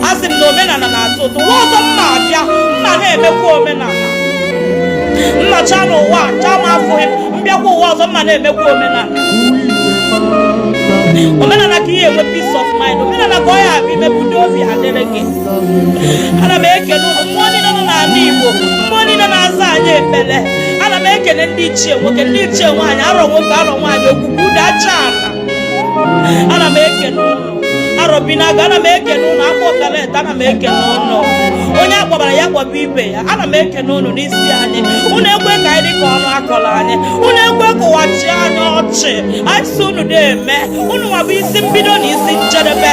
asị m na omenala na-atọ ụtọ ụwa ọzọ mma abịa mma na-emekwa omenala nnọcha n'ụwa chaa m afụghị mbịakwa ụwa ọzọ mma na-emekwa omenala omenala ka ihe enwe peace of mind omenala ka ọ ya abịa imebudo obi adịrị gị ana m ekele ụlọ mmụọ niile nọ n'ala Igbo mmụọ niile na-aza anyị ekpele ana m ekele ndị ichie nwoke ndị ichie nwaanyị arọ nwoke arọ nwaanyị okwukwu dacha ala ana m ekele ụlọ arọbinaga ana m ekele ụlọ akpọ ọkalet ana m ekele ụlọ onye akpọbara ya kpọba ibe ya ana m ekele ụlọ n'isi anyị unu ekwe ka anyị dị ka ọnụ akọrọ anyị unu ekwe ka ụwa chịa anyị ọchị anyị si unu na-eme unu nwabụ isi mbido na isi njedebe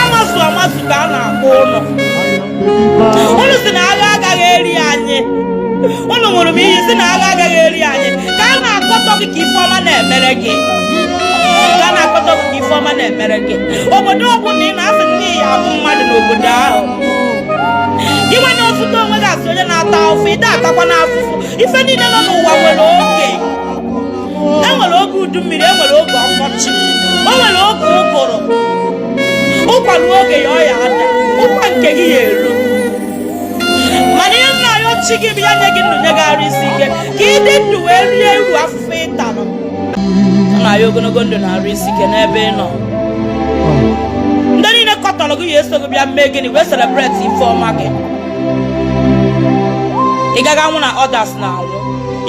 amazụ amazụ ka a na-akpọ ụlọ unu si na agha agaghị eri anyị unu ṅụrụ m iyi si na agha agaghị eri anyị ka a na-akọtọ gị ka Ifeọma na-emere gị ka a na-akọtọ gị ka Ifeọma na-emere gị obodo ọbụla ị na-asị ndị ya abụ mmadụ n'obodo ahụ gị nwanye ọfụta onwe gị asị onye na-ata afụfụ ide atakwa n'afụfụ ife niile nọ n'ụwa nwere oge enwere oge udu mmiri enwere oge ọkọchị o nwere oge ụgụrụ ụkwara oge ya ọ ya ada ụkwa nke gị ya eru mana ihe nna ya ochi gị bụ ya nye gị ndụ nyegharị isi ike ka ịdị ndụ wee rie uru afụfụ ịtanụ nna ya ogologo ndụ na-arụ isi ike n'ebe ị nọ ndị niile kọtọrọ gị ya eso gị bịa mee gịnị wee celebrate Ifeọma gị ị gaghị anwụ na others na-anwụ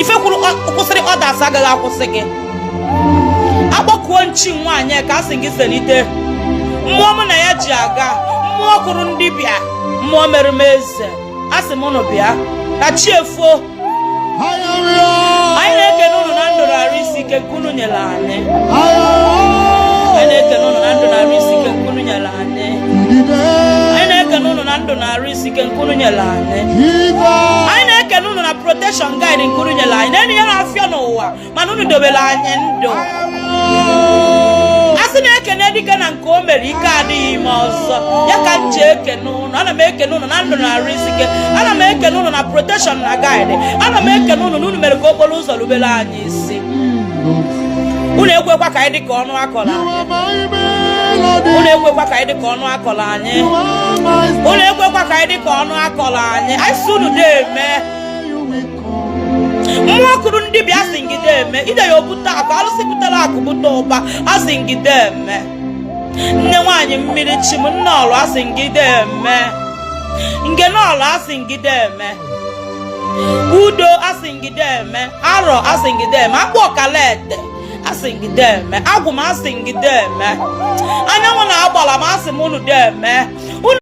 ife kwuru kwụsịrị others agaghị akwụsị gị akpọkuo nchi nwaanyị ka a sị gị selite mmụọ mụ na ya ji aga mmụọ kụrụ ndị bịa mmụọ mere m eze a sị m ụnụ bịa ka chi efuo anyị na-ekene ụnụ na ndụ na-arụ isi ike nke unu nyere anyị anyị na-ekene ụnụ na ndụ na-arụ isi ike nke unu nyere anyị anyị na-ekene ụnụ na ndụ na-arụ isi ike nke unu nyere anyị anyị na-ekene ụnụ na protection guide nke unu nyere anyị na-enye ya na-afịa n'ụwa mana unu dobere anyị ndụ a sị na-ekene dike na nke o mere ike adịghị ime ọzọ ya ka m ji ekene ụnụ ana m ekene ụnụ na ndụ na-arụ isi ike ana m ekene ụnụ na protection na guide ana m ekene ụnụ na unu mere ka okporo ụzọ rubere anyị isi unu ekwekwa ka anyị dị ka ọnụ akọrọ anyị unu ekwekwa ka anyị dị ka ọnụ akọrọ anyị unu ekwekwa ka anyị dị ka ọnụ akọrọ anyị anyị si unu na-eme mmụọ kụrụ ndị bịa asị ngide eme ide ya obute akụ alụsị butere akụ bute ụba asị ngide eme nne nwaanyị mmiri chim nne ọlụ asị ngide eme nge n'ọlụ asị ngide eme udo asị ngide eme arọ asị ngide eme akpụ ọkalete asị ngide eme agwụ m asị ngide eme anyanwụ na agbala m asị m unu de eme